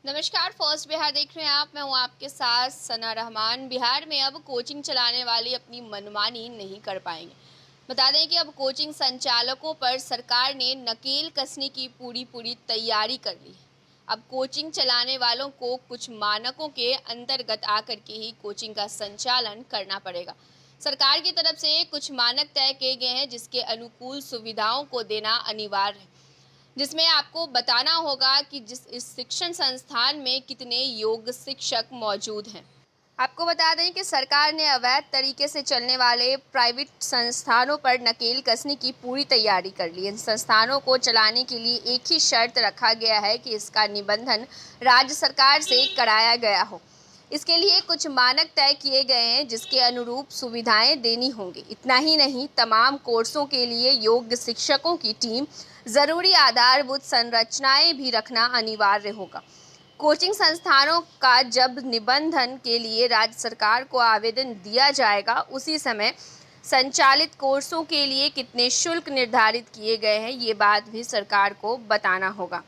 नमस्कार, फर्स्ट बिहार देख रहे हैं आप। मैं हूं आपके साथ सना रहमान। बिहार में अब कोचिंग चलाने वाले अपनी मनमानी नहीं कर पाएंगे। बता दें कि अब कोचिंग संचालकों पर सरकार ने नकेल कसने की पूरी तैयारी कर ली है। अब कोचिंग चलाने वालों को कुछ मानकों के अंतर्गत आकर के ही कोचिंग का संचालन करना पड़ेगा। सरकार की तरफ से कुछ मानक तय किए गए हैं जिसके अनुकूल सुविधाओं को देना अनिवार्य है, जिसमें आपको बताना होगा कि इस शिक्षण संस्थान में कितने योग्य शिक्षक मौजूद हैं। आपको बता दें कि सरकार ने अवैध तरीके से चलने वाले प्राइवेट संस्थानों पर नकेल कसने की पूरी तैयारी कर ली है। इन संस्थानों को चलाने के लिए एक ही शर्त रखा गया है कि इसका निबंधन राज्य सरकार से कराया गया हो। इसके लिए कुछ मानक तय किए गए हैं जिसके अनुरूप सुविधाएं देनी होंगी। इतना ही नहीं, तमाम कोर्सों के लिए योग्य शिक्षकों की टीम, जरूरी आधारभूत संरचनाएं भी रखना अनिवार्य होगा। कोचिंग संस्थानों का जब निबंधन के लिए राज्य सरकार को आवेदन दिया जाएगा, उसी समय संचालित कोर्सों के लिए कितने शुल्क निर्धारित किए गए हैं, ये बात भी सरकार को बताना होगा।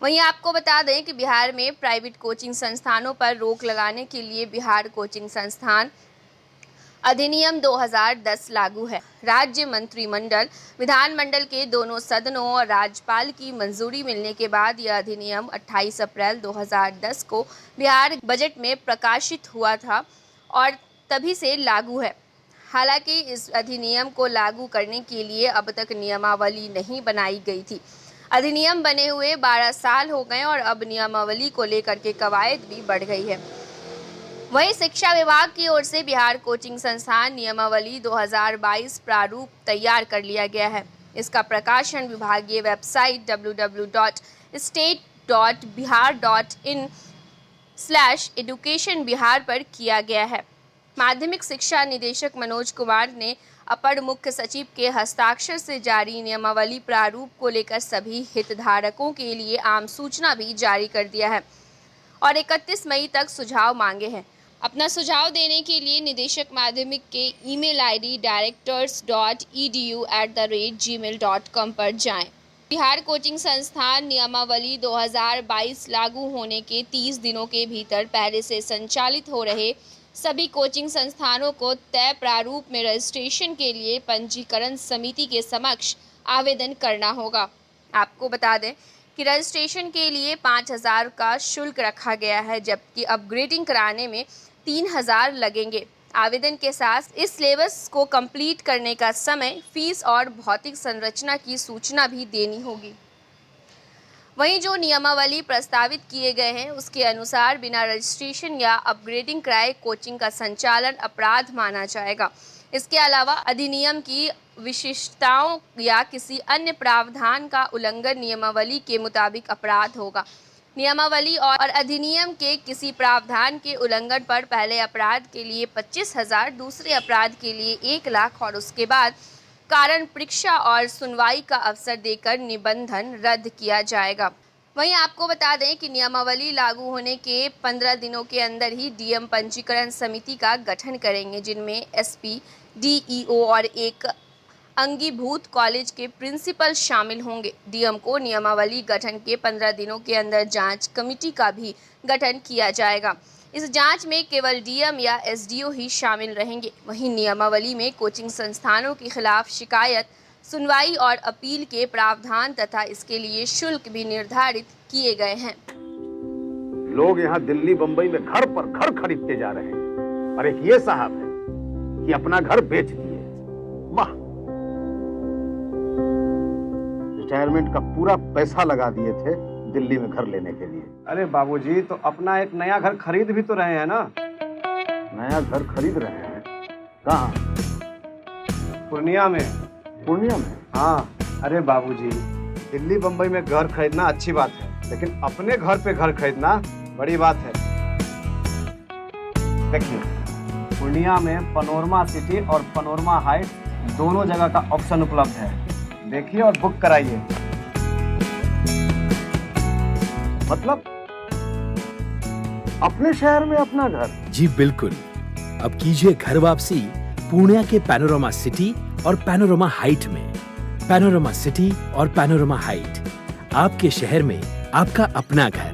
वहीं आपको बता दें कि बिहार में प्राइवेट कोचिंग संस्थानों पर रोक लगाने के लिए बिहार कोचिंग संस्थान अधिनियम 2010 लागू है। राज्य मंत्रिमंडल, विधानमंडल के दोनों सदनों और राज्यपाल की मंजूरी मिलने के बाद यह अधिनियम 28 अप्रैल 2010 को बिहार बजट में प्रकाशित हुआ था और तभी से लागू है। हालांकि इस अधिनियम को लागू करने के लिए अब तक नियमावली नहीं बनाई गई थी। अधिनियम बने हुए 12 साल हो गए और अब नियमावली को लेकर के कवायद भी बढ़ गई है। वहीं शिक्षा विभाग की ओर से बिहार कोचिंग संस्थान नियमावली 2022 प्रारूप तैयार कर लिया गया है। इसका प्रकाशन विभागीय वेबसाइट www.state.bihar.in/educationbihar पर किया गया है। माध्यमिक शिक्षा निदेशक मनोज कुमार ने अपर मुख्य सचिव के हस्ताक्षर से जारी नियमावली प्रारूप को लेकर सभी हितधारकों के लिए आम सूचना भी जारी कर दिया है और 31 मई तक सुझाव मांगे हैं। अपना सुझाव देने के लिए निदेशक माध्यमिक के ईमेल आईडी directors.edu@gmail.com पर जाएं। बिहार कोचिंग संस्थान नियमावली 2022 लागू होने के 30 दिनों के भीतर पहले से संचालित हो रहे सभी कोचिंग संस्थानों को तय प्रारूप में रजिस्ट्रेशन के लिए पंजीकरण समिति के समक्ष आवेदन करना होगा। आपको बता दें कि रजिस्ट्रेशन के लिए 5,000 का शुल्क रखा गया है, जबकि अपग्रेडिंग कराने में 3,000 लगेंगे। आवेदन के साथ इस सिलेबस को कंप्लीट करने का समय, फीस और भौतिक संरचना की सूचना भी देनी होगी। वहीं जो नियमावली प्रस्तावित किए गए हैं उसके अनुसार बिना रजिस्ट्रेशन या अपग्रेडिंग कराए कोचिंग का संचालन अपराध माना जाएगा। इसके अलावा अधिनियम की विशिष्टताओं या किसी अन्य प्रावधान का उल्लंघन नियमावली के मुताबिक अपराध होगा। नियमावली और अधिनियम के किसी प्रावधान के उल्लंघन पर पहले अपराध के लिए 25,000, दूसरे अपराध के लिए 1 लाख और उसके बाद कारण परीक्षा और सुनवाई का अवसर देकर निबंधन रद्द किया जाएगा। वहीं आपको बता दें कि नियमावली लागू होने के 15 दिनों के अंदर ही डीएम पंजीकरण समिति का गठन करेंगे, जिनमें एसपी, डीईओ और एक अंगीभूत कॉलेज के प्रिंसिपल शामिल होंगे। डीएम को नियमावली गठन के 15 दिनों के अंदर जांच कमेटी का भी गठन किया जाएगा। इस जांच में केवल डीएम या एसडीओ ही शामिल रहेंगे। वहीं नियमावली में कोचिंग संस्थानों के खिलाफ शिकायत, सुनवाई और अपील के प्रावधान तथा इसके लिए शुल्क भी निर्धारित किए गए हैं। लोग यहाँ दिल्ली बंबई में घर पर घर खरीदते जा रहे हैं और एक ये साहब है कि अपना घर बेच दिए। वाह, रिटायरमेंट का पूरा पैसा लगा दिए थे दिल्ली में घर लेने के लिए। अरे बाबूजी, तो अपना एक नया घर खरीद भी तो रहे हैं ना। नया घर खरीद रहे हैं? कहाँ? पूर्णिया में। पूर्णिया में? हाँ। अरे बाबूजी, दिल्ली बंबई में घर खरीदना अच्छी बात है, लेकिन अपने घर पे घर खरीदना बड़ी बात है। देखिए, पूर्णिया में पनोरमा सिटी और पनोरमा हाइट दोनों जगह का ऑप्शन उपलब्ध है। देखिए और बुक कराइए। मतलब अपने शहर में अपना घर? जी बिल्कुल। अब कीजिए घर वापसी पूर्णिया के पैनोरमा सिटी और पैनोरमा हाइट में। पैनोरमा सिटी और पैनोरमा हाइट आपके शहर में आपका अपना घर।